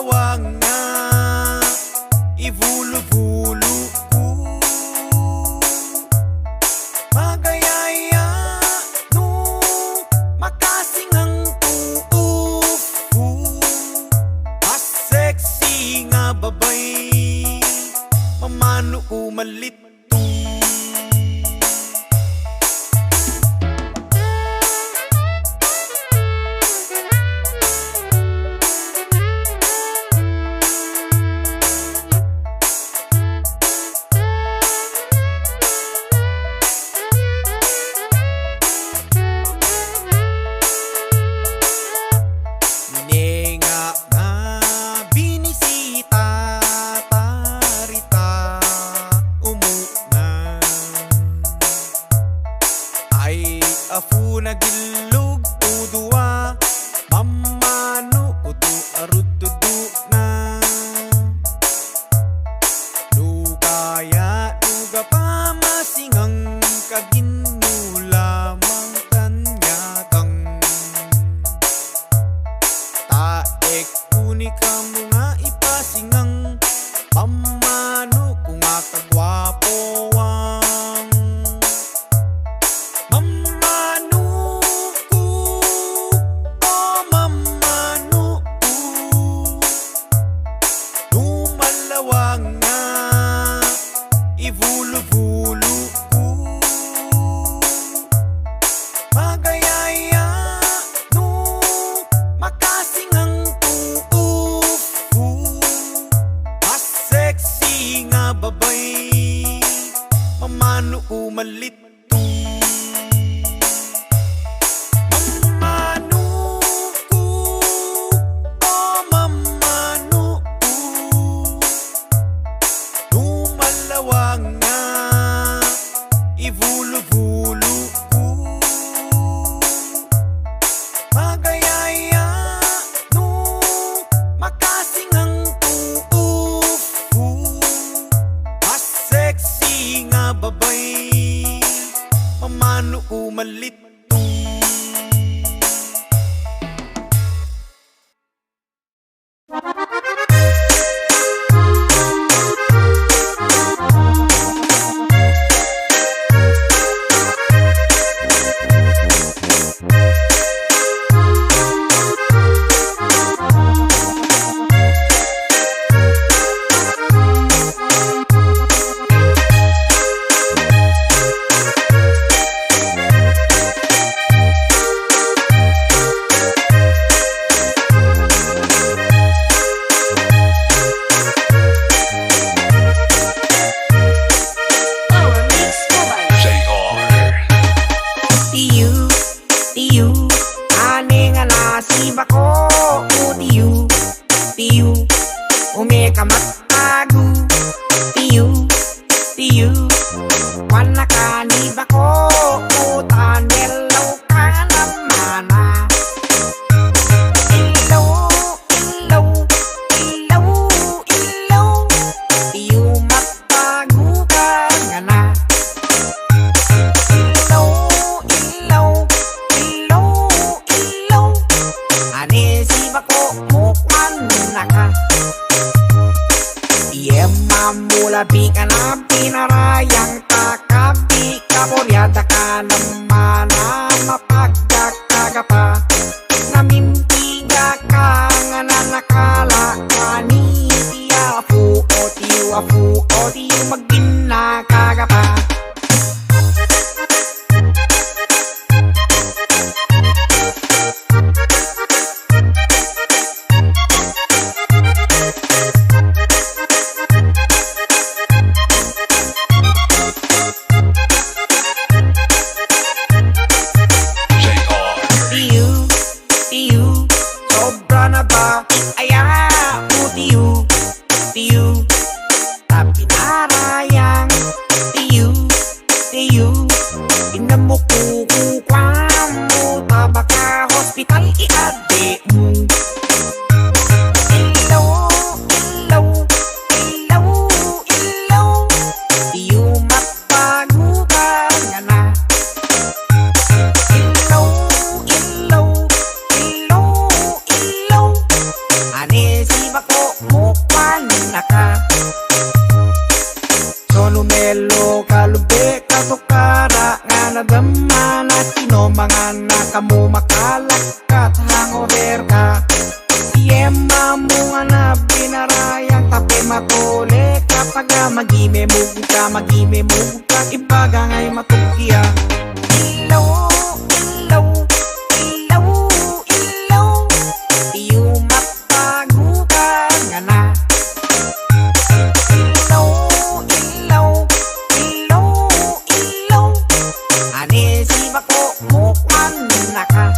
malawang nga ivulo-vulo ko magayaya no makasingang tuuf mas sexy nga babay mamano umalit afu nagilug tudua mamano kutu arud tudu na lukaya luga pa masingang kaginulamang kanyakang taek kuni kamu nga ipasingang pamano kung akagwapo ivulo-vulo ko magayaya no makasingang tuuf mas sexy nga babay mamano umalit ivulo-vulo ko magayaya no makasingang tuuf mas sexy nga babay mamano umalit Umekamat-agu Tiyu Warna kanib ako Utan yellow ka naman Ilaw Tiyu matagu ka nga na Ilaw Ane si bako mukwan na ka mula ka na pinarayang takabi kaboryada ka naman na mapagdakaga pa namintiga ka nga na nakala kani afu o tiyo magginakaga pa bako mukwan naka. Sonumelo kalumpe katukara nga nadama na sino mga nakamu makalakat hangover ka. Siyema mo nga na binarayang tape matole kapag magime mo ka ibaga ngay matugya. Ilaw, ilaw, ilaw, ilaw, iyo mapagutan nga na. Ilaw, ilaw, ilaw, ilaw, ani si bako mukwan naka.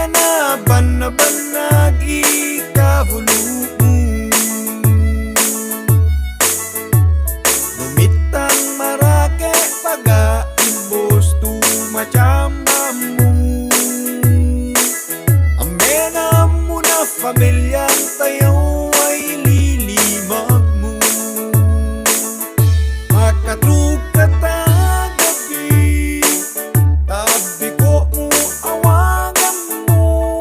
na banag ikabulong lumitang marake pag-aimbos tumachamba mo amena mo na pamilyang tayo ay lilimag mo makatrug ka tagabi tabi ko mo awagan mo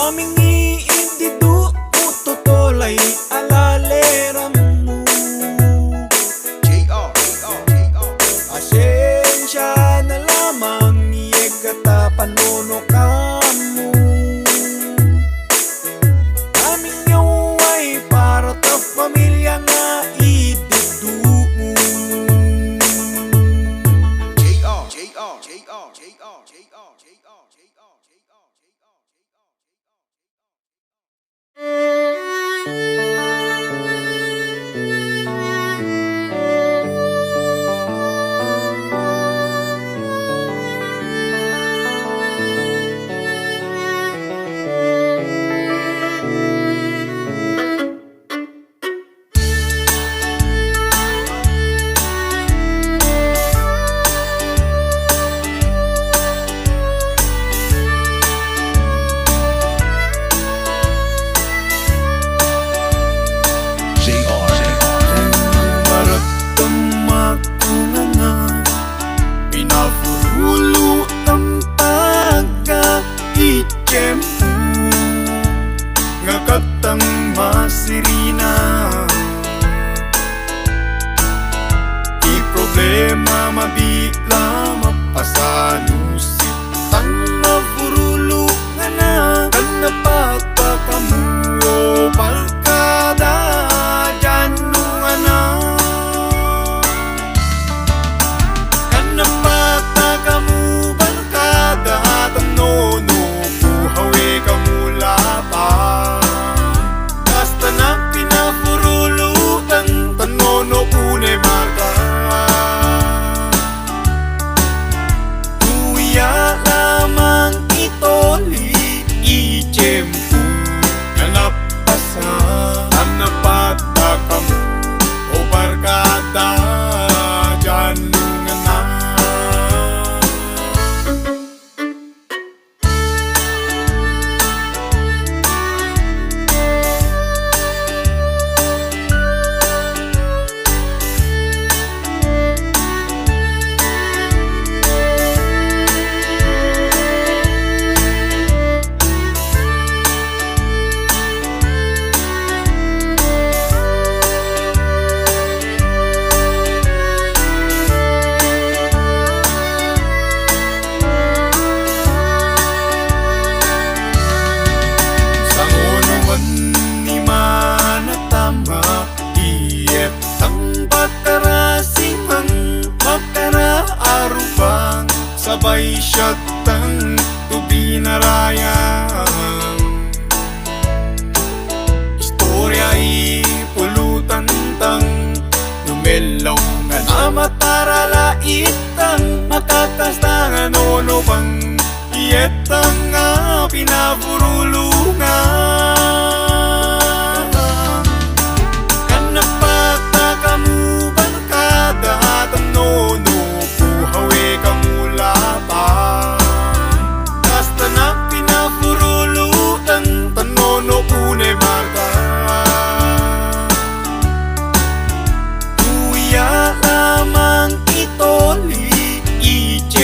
aming iindido mo totolay alaleram mo asensya na lamang iyegata panono ka mo aming yaw ay para ta pamilya nga idido mo Pinafulo ang pagka-itiyempo nga katang masirina di problema mabigla mapasalusit ang mafurulo nga na kan napagpakamuo palkada dyan nung anak napatakamu barkada tanono buhawe kamula pa basta na pinafurulo ang tanono une marka tuya lamang itoli ichempu nalapasa ang napatakamu o barkada dyan sabay siya tang tubinarayang istorya ipulutan tang lumelaw nga namatarala itang makakastangan ono bang iyetang nga pinafurulungan kanapatakamu barkada tanono buhawe kamula pa basta na pinafurulo ang tanono une marka tuya lamang itoli iche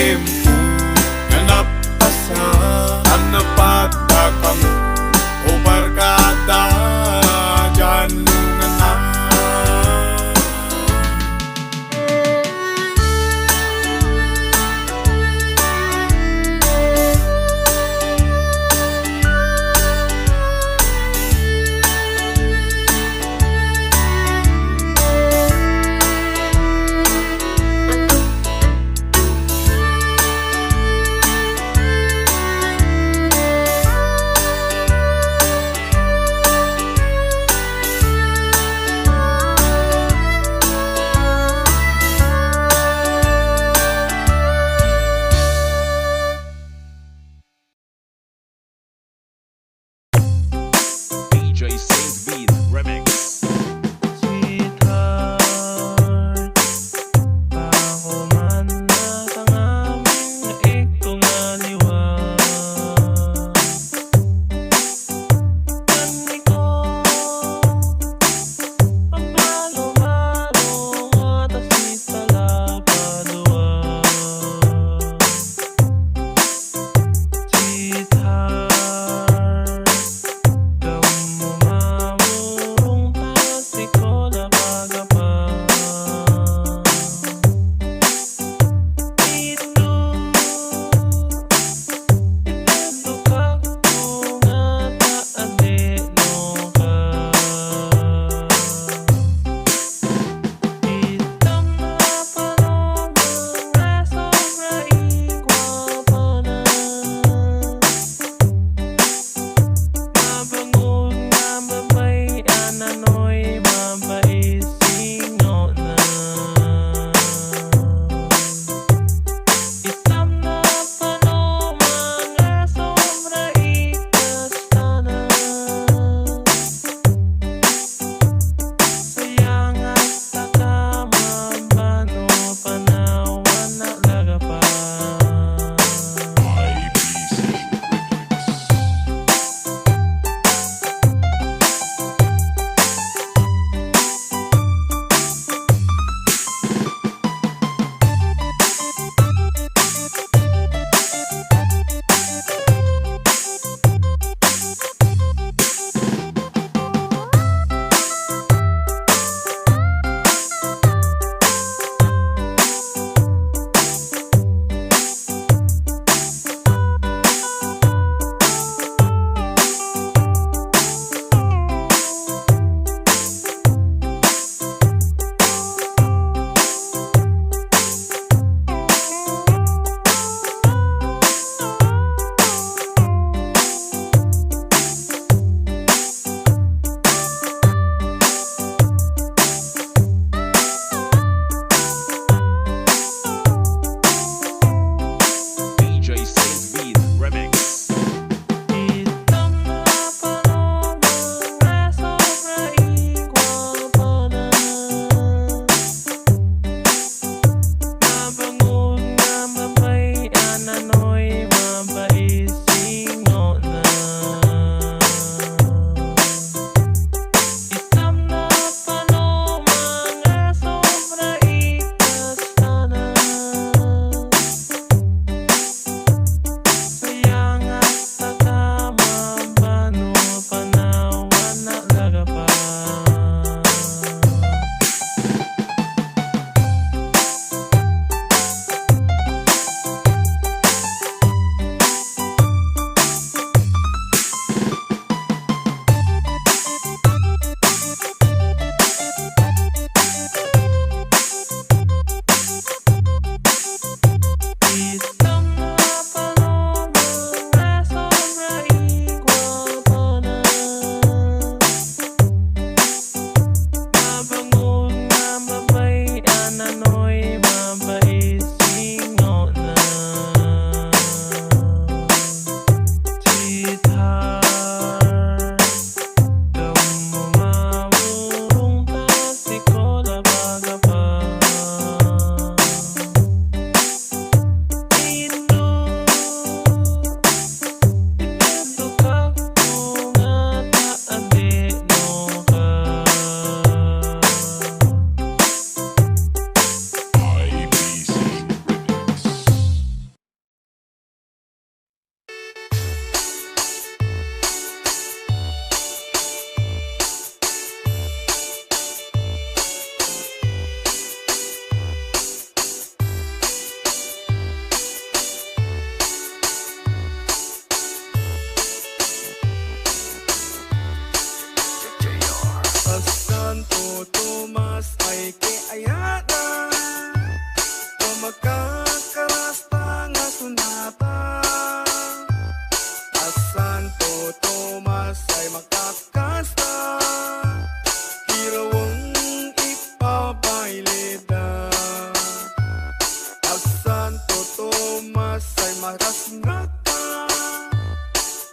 masay maras nga ka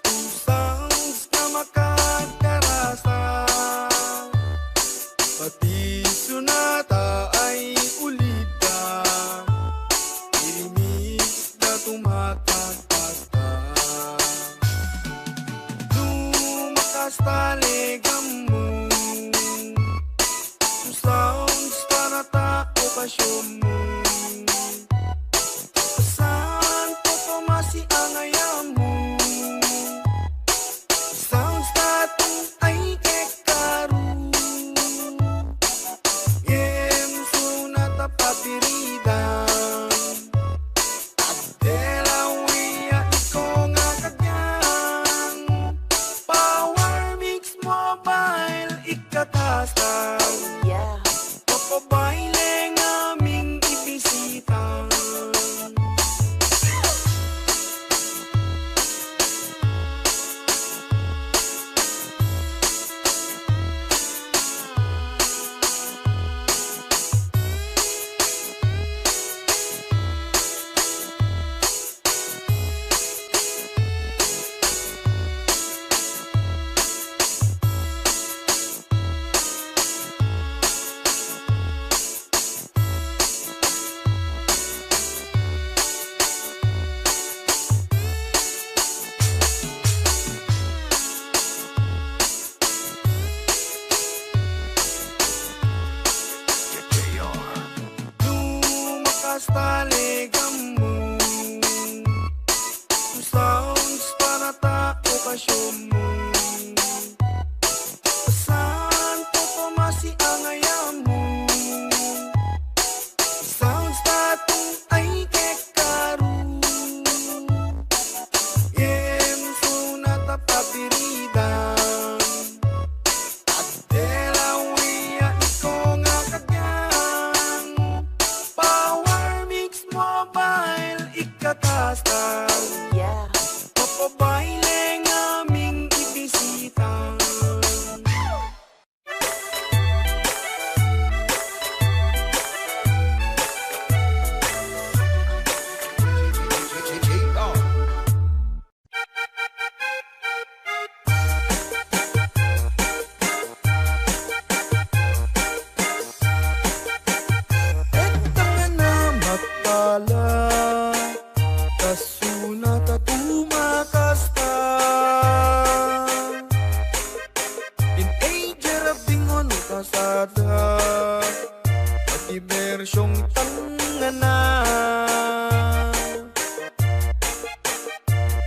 Usangs ka makakarasa Pati sunata ay ulida Irimix na tumakagpasta Lumakas taligam mo Sounds para ta okasyon mo Saan po pumasi ang ayam mo Sounds tatong ay kekaru Yem sunata papiridan Adela wiya iko nga kagyang Power Mix Mobile ikatastaw Papabaile ng aming ibisita Lumakas taligam mo Sounds para ta okasyon mo Saan po pumasi ang ayam mo Sounds tatong ay kekaru Yem sunata papiridan Adela wiya iko nga kagyang Power Mix Mobile ikatastaw Papabaile ng aming ibisita Etang na matala Kasunata tumakasta Teenager bingon kasada Pati bersyong tangana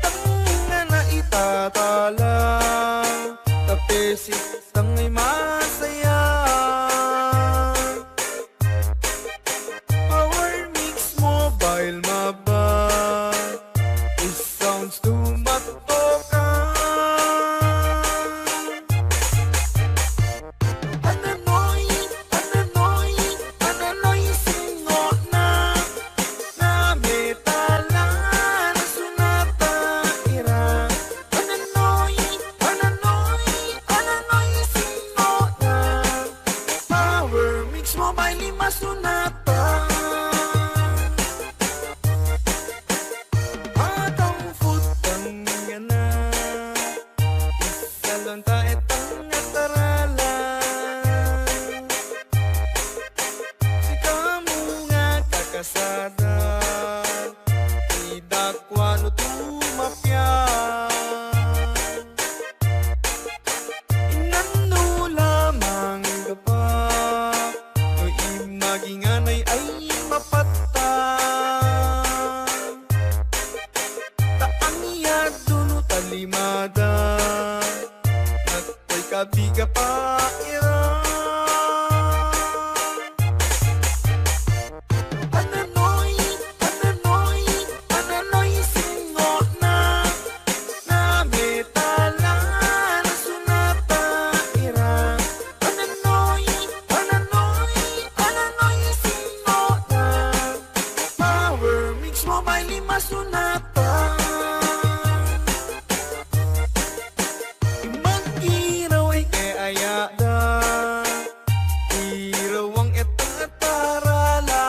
Tangana itatala Tapesik tangay masaya Power Mix Mobile maba It sounds tumatoka Ananoy, ananoy, ananoy singo na metala na sunata ira Ananoy, ananoy, ananoy singo na Power Mix Mobile lima sunata Atang futang nga na Isalon ta etang atarala Sika mo nga kakasada Idakwano tumapya Inano lamang gapa O imaginganay ay mapata Taang iya duno talimada Nagpay kabiga pa ira Ananoy, ananoy, ananoy singo na metala na sunata ira Ananoy, ananoy, ananoy singo na Power Mix Mobile lima sunata Mag-iraw ay kayada Iraw ang etang atarala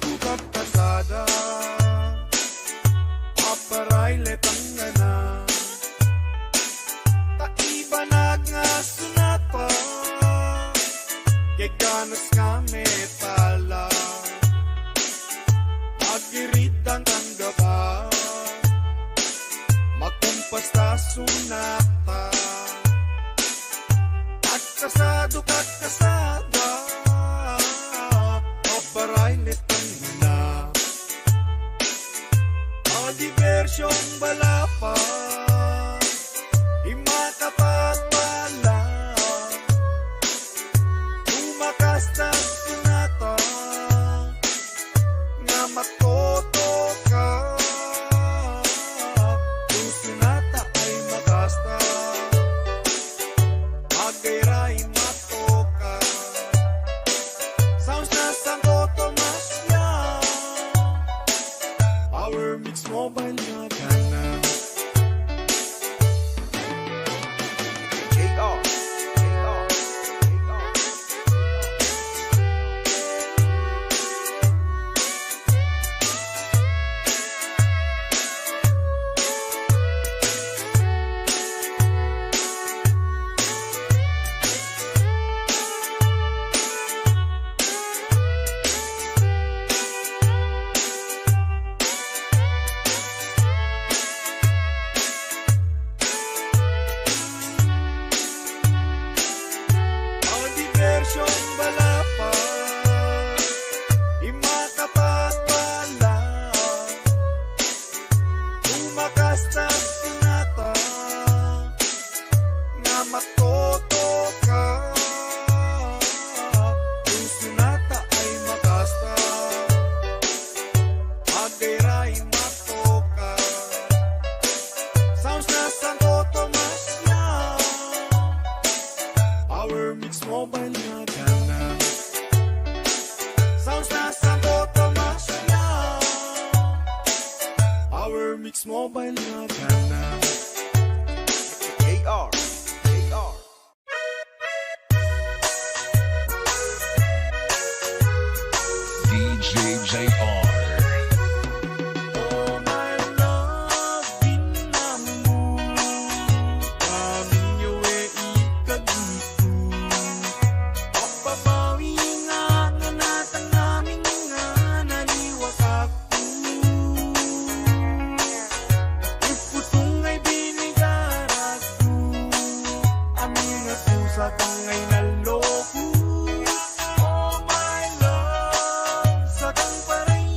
kukat kasada aparay letang ngana ta Ibanag nga sunata Geganas nga metala Magiridang kang gaba Magkumpas ta sunata At kasado kat kasada Oparay netang na O diversyong balapa Imatapat pala Tumakas na sunata Nga matoto ka Yung sunata ay makasta Magayray matoka Sounds na Santo Tomas na Power Mix Mobile na gana Diversyong balapa Imatapat pala Tumakas na sunata Nga matoto ka Yung sunata ay makasta Magayray matoka Sounds na Santo Tomas na Power Mix Mobile na gana Sounds na Santo Tomas na Power Mix Mobile na gana AR DJ JR. Oh my love, binamu Kaming yawe ikagusto Papabawi nga natang namin nga naliwakak Iputong ay binigarat ko Aming nga pusa kang ay naloko Oh my love, sa kang paray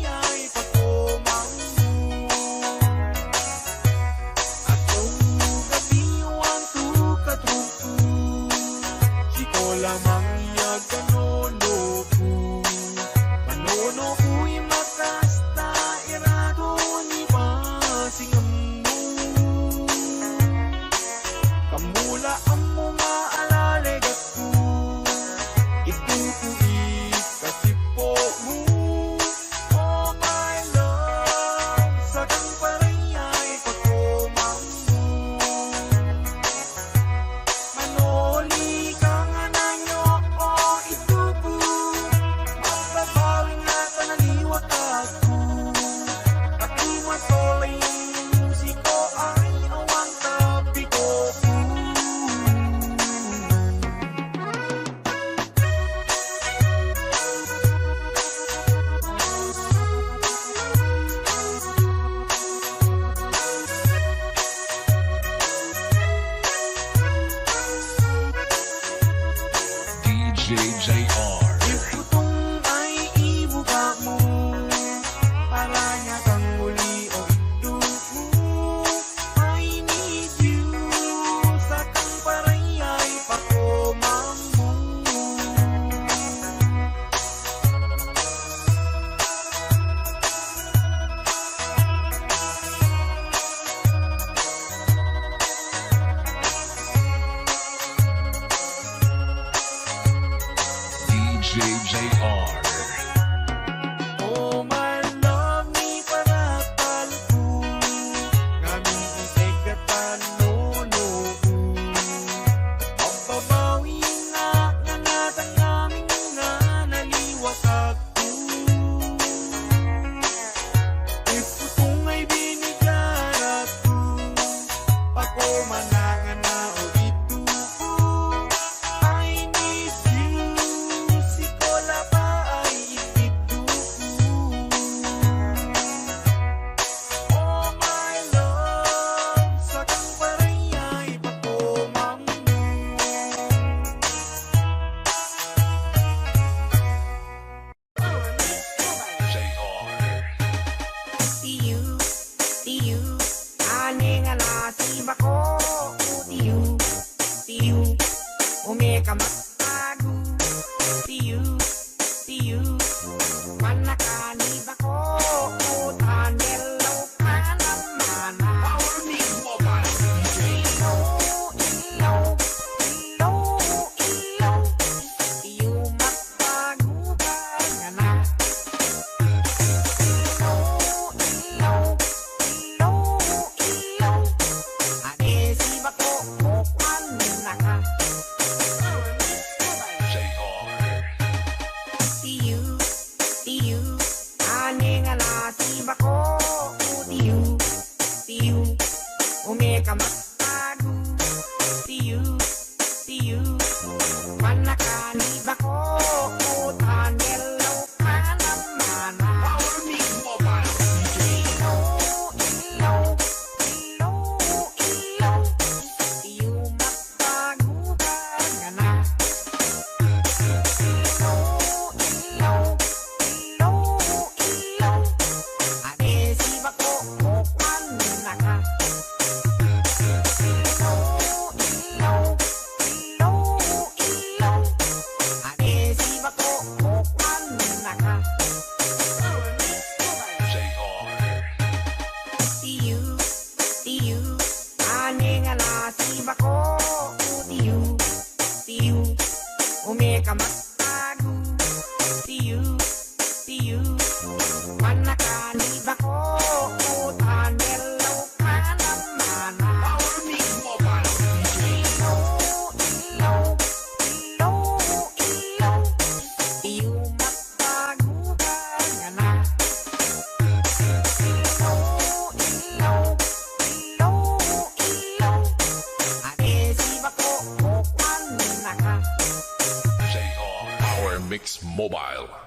Mobile.